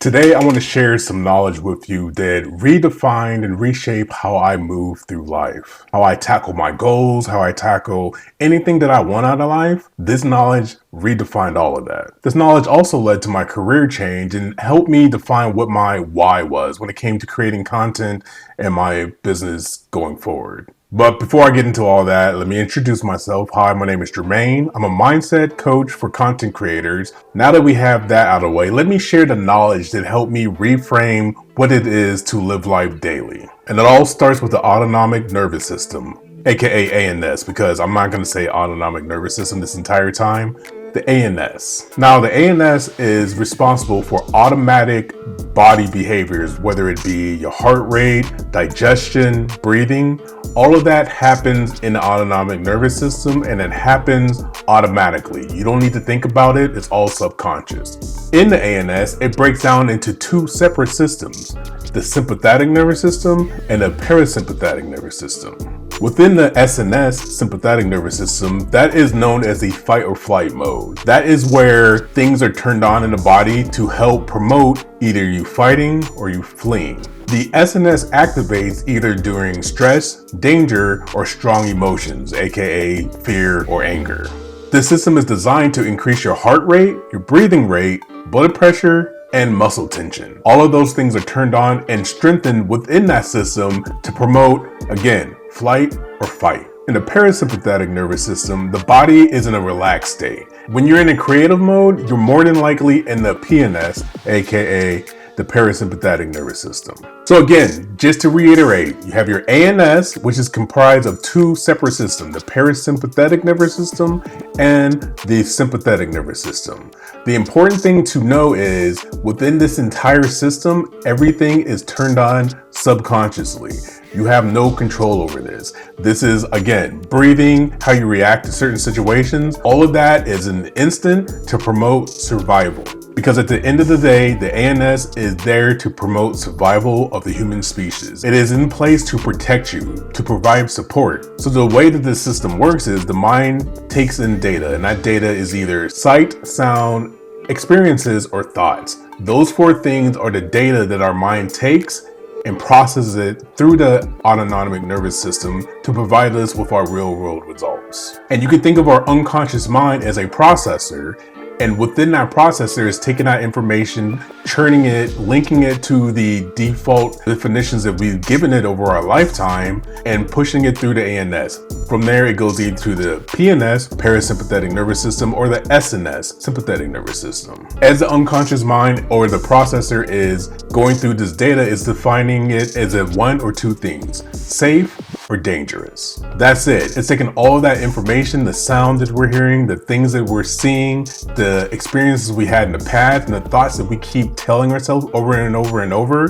Today, I want to share some knowledge with you that redefined and reshaped how I move through life, how I tackle my goals, how I tackle anything that I want out of life. This knowledge redefined all of that. This knowledge also led to my career change and helped me define what my why was when it came to creating content and my business going forward. But before I get into all that, let me introduce myself. Hi, my name is Jermaine. I'm a mindset coach for content creators. Now that we have that out of the way, let me share the knowledge that helped me reframe what it is to live life daily. And it all starts with the autonomic nervous system, aka ANS, because I'm not going to say autonomic nervous system this entire time. The ANS. Now, the ANS is responsible for automatic body behaviors, whether it be your heart rate, digestion, breathing. All of that happens in the autonomic nervous system, and it happens automatically. You don't need to think about it. It's all subconscious. In the ANS, it breaks down into two separate systems, the sympathetic nervous system and the parasympathetic nervous system. Within the SNS, sympathetic nervous system, that is known as the fight or flight mode. That is where things are turned on in the body to help promote either you fighting or you fleeing. The SNS activates either during stress, danger, or strong emotions, aka fear or anger. This system is designed to increase your heart rate, your breathing rate, blood pressure, and muscle tension. All of those things are turned on and strengthened within that system to promote, again, flight or fight. In the parasympathetic nervous system, the body is in a relaxed state. When you're in a creative mode, you're more than likely in the PNS, aka the parasympathetic nervous system. So again, just to reiterate, you have your ANS, which is comprised of two separate systems, the parasympathetic nervous system and the sympathetic nervous system. The important thing to know is within this entire system, everything is turned on subconsciously. You have no control over this. This is, again, breathing, how you react to certain situations. All of that is an instant to promote survival. Because at the end of the day, the ANS is there to promote survival of the human species. It is in place to protect you, to provide support. So the way that this system works is the mind takes in data, and that data is either sight, sound, experiences, or thoughts. Those four things are the data that our mind takes and processes it through the autonomic nervous system to provide us with our real world results. And you can think of our unconscious mind as a processor, and within that processor is taking that information, churning it, linking it to the default definitions that we've given it over our lifetime, and pushing it through the ANS. From there, it goes either to the PNS, parasympathetic nervous system, or the SNS, sympathetic nervous system. As the unconscious mind or the processor is going through this data, it's defining it as a one or two things, safe or dangerous. That's it. It's taking all of that information, the sound that we're hearing, the things that we're seeing, the experiences we had in the past, and the thoughts that we keep telling ourselves over and over and over.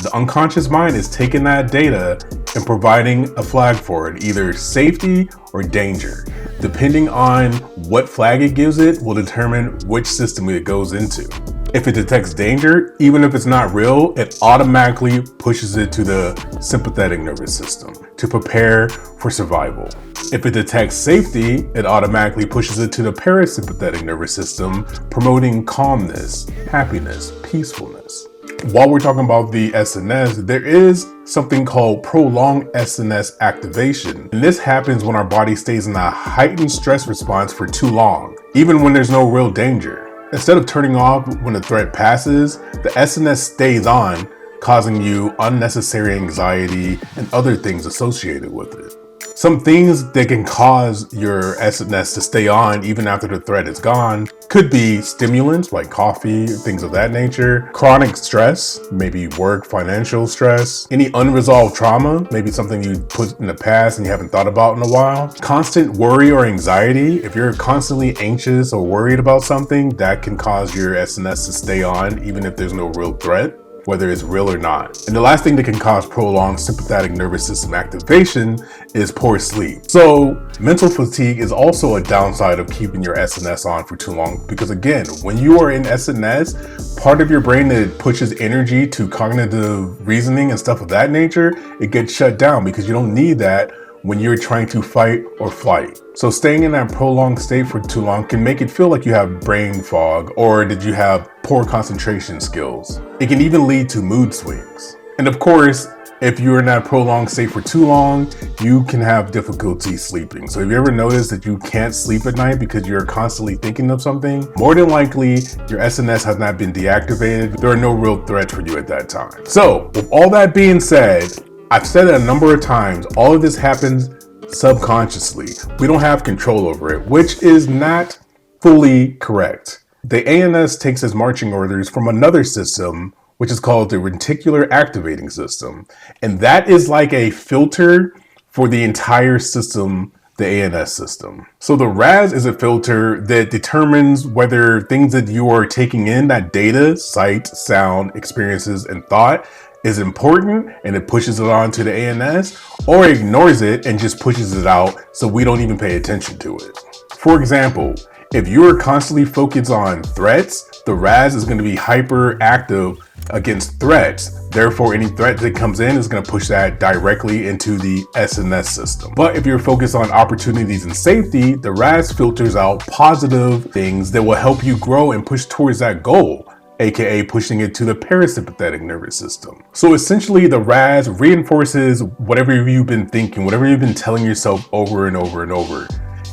The unconscious mind is taking that data and providing a flag for it, either safety or danger. Depending on what flag it gives it will determine which system it goes into. If it detects danger, even if it's not real, it automatically pushes it to the sympathetic nervous system to prepare for survival. If it detects safety, it automatically pushes it to the parasympathetic nervous system, promoting calmness, happiness, peacefulness. While we're talking about the SNS, there is something called prolonged SNS activation. And this happens when our body stays in a heightened stress response for too long, even when there's no real danger. Instead of turning off when the threat passes, the SNS stays on, causing you unnecessary anxiety and other things associated with it. Some things that can cause your SNS to stay on even after the threat is gone could be stimulants like coffee, things of that nature, chronic stress, maybe work, financial stress, any unresolved trauma, maybe something you put in the past and you haven't thought about in a while, constant worry or anxiety. If you're constantly anxious or worried about something, that can cause your SNS to stay on even if there's no real threat, whether it's real or not. And the last thing that can cause prolonged sympathetic nervous system activation is poor sleep. So mental fatigue is also a downside of keeping your SNS on for too long, because again, when you are in SNS, part of your brain that pushes energy to cognitive reasoning and stuff of that nature, it gets shut down because you don't need that when you're trying to fight or flight. So staying in that prolonged state for too long can make it feel like you have brain fog or that you have poor concentration skills. It can even lead to mood swings. And of course, if you're in that prolonged state for too long, you can have difficulty sleeping. So have you ever noticed that you can't sleep at night because you're constantly thinking of something? More than likely, your SNS has not been deactivated. There are no real threats for you at that time. So with all that being said, I've said it a number of times, all of this happens subconsciously. We don't have control over it, which is not fully correct. The ANS takes its marching orders from another system, which is called the Reticular Activating System. And that is like a filter for the entire system, the ANS system. So the RAS is a filter that determines whether things that you are taking in, that data, sight, sound, experiences, and thought, is important and it pushes it on to the ANS, or ignores it and just pushes it out so we don't even pay attention to it. For example, if you're constantly focused on threats, the RAS is going to be hyperactive against threats. Therefore, any threat that comes in is going to push that directly into the SNS system. But if you're focused on opportunities and safety, the RAS filters out positive things that will help you grow and push towards that goal, aka pushing it to the parasympathetic nervous system. So essentially, the RAS reinforces whatever you've been thinking, whatever you've been telling yourself over and over and over.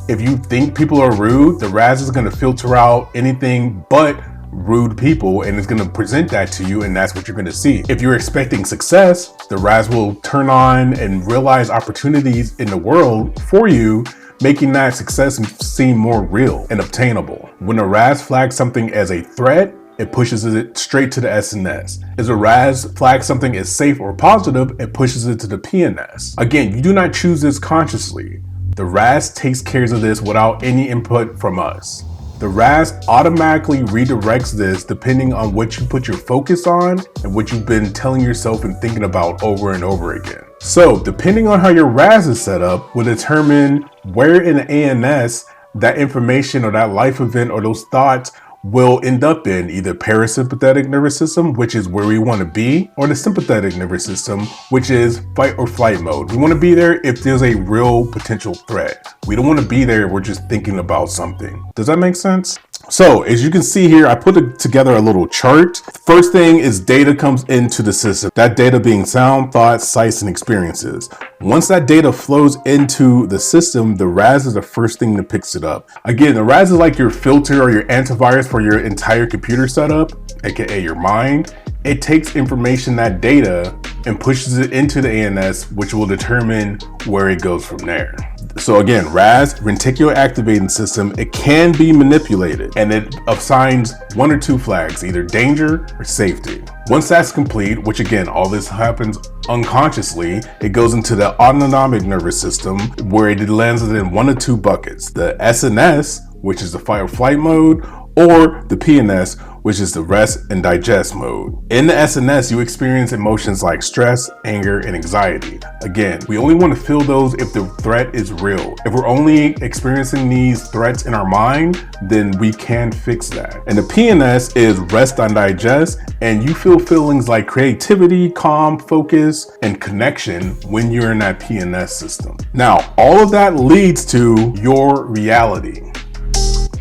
If you think people are rude, the RAS is going to filter out anything but rude people and it's going to present that to you, and that's what you're going to see. If you're expecting success, the RAS will turn on and realize opportunities in the world for you, making that success seem more real and obtainable. When a RAS flags something as a threat, it pushes it straight to the SNS. As a RAS flags something as safe or positive, it pushes it to the PNS. Again, you do not choose this consciously. The RAS takes care of this without any input from us. The RAS automatically redirects this depending on what you put your focus on and what you've been telling yourself and thinking about over and over again. So depending on how your RAS is set up will determine where in the ANS that information or that life event or those thoughts will end up in, either parasympathetic nervous system, which is where we want to be, or the sympathetic nervous system, which is fight or flight mode. We want to be there if there's a real potential threat. We don't want to be there if we're just thinking about something. Does that make sense? So as you can see here, I put together a little chart. First thing is data comes into the system. That data being sound, thoughts, sights, and experiences. Once that data flows into the system, the RAS is the first thing that picks it up. Again, the RAS is like your filter or your antivirus for your entire computer setup, aka your mind. It takes information, that data, and pushes it into the ANS, which will determine where it goes from there. So again, RAS, Reticular Activating System, it can be manipulated and it assigns one or two flags, either danger or safety. Once that's complete, which again, all this happens unconsciously, it goes into the Autonomic Nervous System where it lands in one of two buckets, the SNS, which is the fight or flight mode, or the PNS, which is the rest and digest mode. In the SNS, you experience emotions like stress, anger, and anxiety. Again, we only want to feel those if the threat is real. If we're only experiencing these threats in our mind, then we can fix that. And the PNS is rest and digest, and you feel feelings like creativity, calm, focus, and connection when you're in that PNS system. Now, all of that leads to your reality.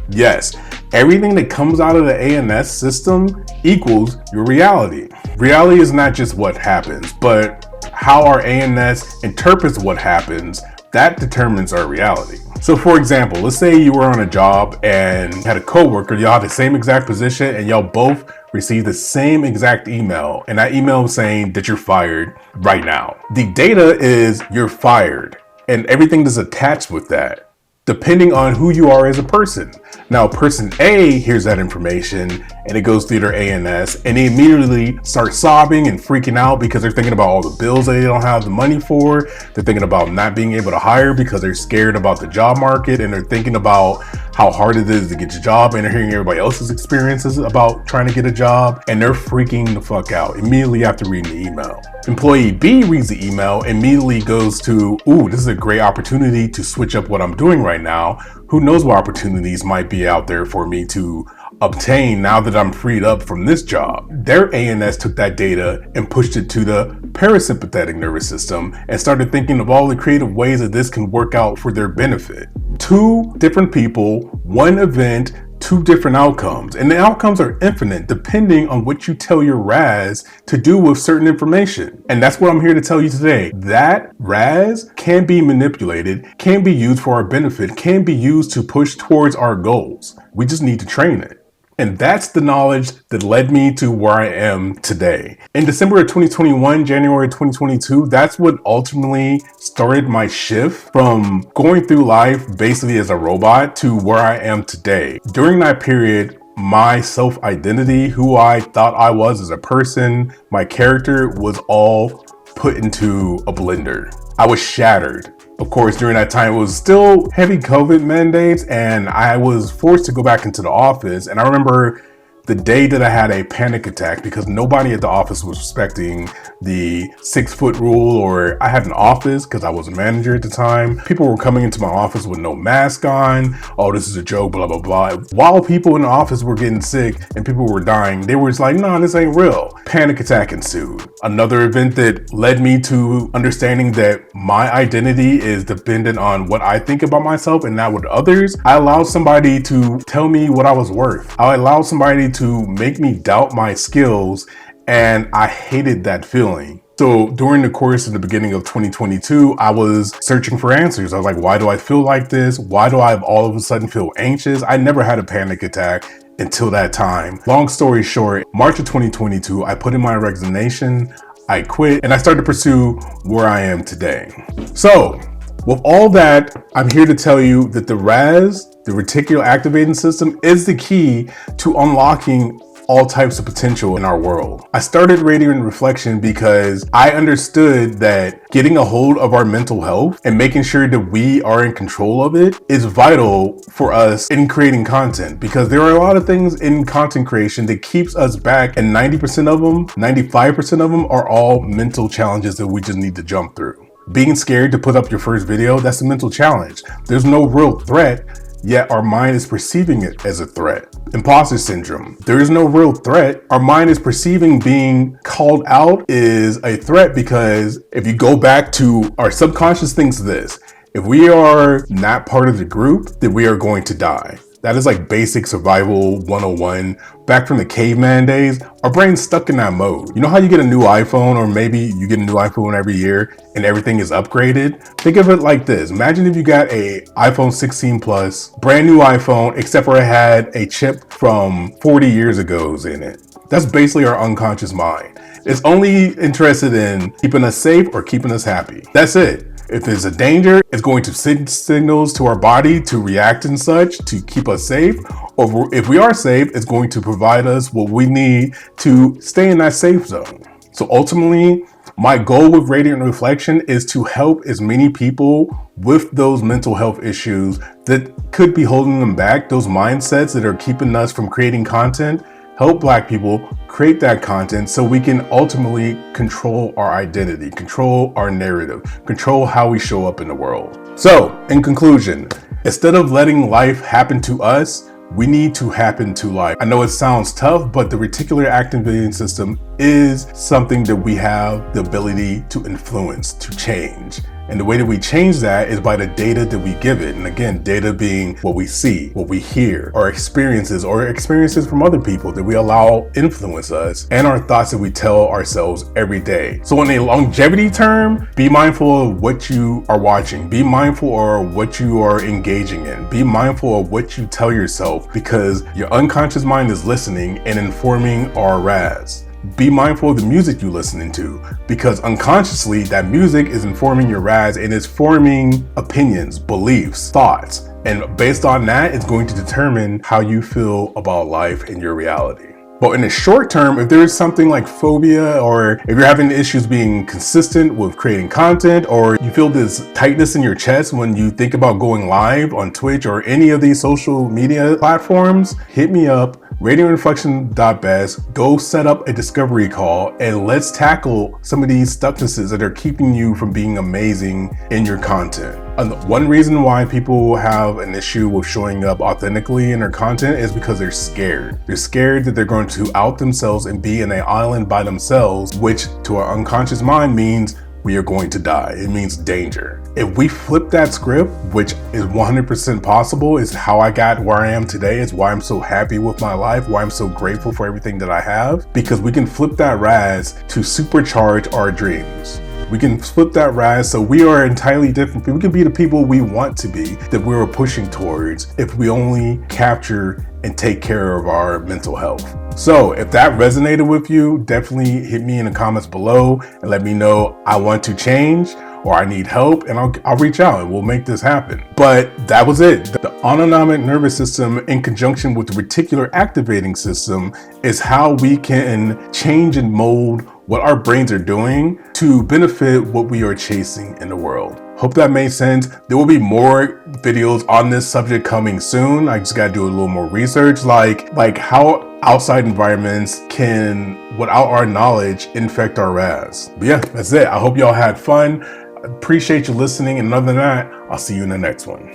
Yes. Everything that comes out of the ANS system equals your reality. Reality is not just what happens, but how our ANS interprets what happens, that determines our reality. So for example, let's say you were on a job and had a coworker, y'all had the same exact position and y'all both received the same exact email, and that email is saying that you're fired right now. The data is you're fired and everything that's attached with that, depending on who you are as a person. Now, person A hears that information and it goes through their ANS and they immediately start sobbing and freaking out because they're thinking about all the bills that they don't have the money for. They're thinking about not being able to hire because they're scared about the job market, and they're thinking about how hard it is to get a job, and they're hearing everybody else's experiences about trying to get a job, and they're freaking the fuck out immediately after reading the email. Employee B reads the email, immediately goes to, ooh, this is a great opportunity to switch up what I'm doing right now. Who knows what opportunities might be out there for me to obtain now that I'm freed up from this job. Their ANS took that data and pushed it to the parasympathetic nervous system and started thinking of all the creative ways that this can work out for their benefit. Two different people, one event, two different outcomes. And the outcomes are infinite depending on what you tell your RAS to do with certain information. And that's what I'm here to tell you today. That RAS can be manipulated, can be used for our benefit, can be used to push towards our goals. We just need to train it. And that's the knowledge that led me to where I am today. In December of 2021, January 2022, that's what ultimately started my shift from going through life basically as a robot to where I am today. During that period, my self-identity, who I thought I was as a person, my character was all put into a blender. I was shattered. Of course, during that time, it was still heavy COVID mandates and I was forced to go back into the office. And I remember the day that I had a panic attack because nobody at the office was respecting the 6-foot rule, or I had an office because I was a manager at the time. People were coming into my office with no mask on. Oh, this is a joke, blah, blah, blah. While people in the office were getting sick and people were dying, they were just like, no, this ain't real. Panic attack ensued. Another event that led me to understanding that my identity is dependent on what I think about myself and not what others. I allowed somebody to tell me what I was worth. I allowed somebody to make me doubt my skills, and I hated that feeling. So during the course in the beginning of 2022, I was searching for answers. I was like, why do I feel like this? Why do I all of a sudden feel anxious? I never had a panic attack until that time. Long story short, March of 2022, I put in my resignation, I quit, and I started to pursue where I am today. So with all that, I'm here to tell you that the RAS, the Reticular Activating System, is the key to unlocking all types of potential in our world. I started Radiant Reflection because I understood that getting a hold of our mental health and making sure that we are in control of it is vital for us in creating content, because there are a lot of things in content creation that keeps us back, and 90% of them, 95% of them are all mental challenges that we just need to jump through. Being scared to put up your first video, that's a mental challenge. There's no real threat, yet our mind is perceiving it as a threat. Imposter syndrome. There is no real threat. Our mind is perceiving being called out is a threat, because if you go back to our subconscious thinks this: if we are not part of the group, then we are going to die. That is like basic survival 101. Back from the caveman days, our brain's stuck in that mode. You know how you get a new iPhone, or maybe you get a new iPhone every year and everything is upgraded? Think of it like this. Imagine if you got a iPhone 16 Plus, brand new iPhone, except for it had a chip from 40 years ago in it. That's basically our unconscious mind. It's only interested in keeping us safe or keeping us happy. That's it. If there's a danger, it's going to send signals to our body to react and such to keep us safe. Or if we are safe, it's going to provide us what we need to stay in that safe zone. So ultimately, my goal with Radiant Reflection is to help as many people with those mental health issues that could be holding them back, those mindsets that are keeping us from creating content. Help Black people create that content so we can ultimately control our identity, control our narrative, control how we show up in the world. So, in conclusion, instead of letting life happen to us, we need to happen to life. I know it sounds tough, but the Reticular Activating System is something that we have the ability to influence, to change. And the way that we change that is by the data that we give it. And again, data being what we see, what we hear, our experiences, or experiences from other people that we allow influence us, and our thoughts that we tell ourselves every day. So in a longevity term, be mindful of what you are watching. Be mindful of what you are engaging in. Be mindful of what you tell yourself, because your unconscious mind is listening and informing our RAS. Be mindful of the music you're listening to, because unconsciously that music is informing your RAS and is forming opinions, beliefs, thoughts. And based on that, it's going to determine how you feel about life and your reality. But in the short term, if there is something like phobia, or if you're having issues being consistent with creating content, or you feel this tightness in your chest when you think about going live on Twitch or any of these social media platforms, hit me up. Radioinflection.biz, go set up a discovery call and let's tackle some of these stucknesses that are keeping you from being amazing in your content. And one reason why people have an issue with showing up authentically in their content is because they're scared. They're scared that they're going to out themselves and be in an island by themselves, which to our unconscious mind means we are going to die. It means danger. If we flip that script, which is 100% possible, is how I got where I am today, is why I'm so happy with my life, why I'm so grateful for everything that I have, because we can flip that RAS to supercharge our dreams. We can flip that RAS so we are entirely different. We can be the people we want to be, that we were pushing towards, if we only capture and take care of our mental health. So if that resonated with you, definitely hit me in the comments below and let me know I want to change or I need help, and I'll reach out and we'll make this happen. But that was it. The autonomic nervous system in conjunction with the reticular activating system is how we can change and mold what our brains are doing to benefit what we are chasing in the world. Hope that made sense. There will be more videos on this subject coming soon. I just gotta do a little more research, like how outside environments can, without our knowledge, infect our RAS. But yeah, that's it. I hope y'all had fun. Appreciate you listening, and other than that, I'll see you in the next one.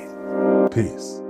Peace.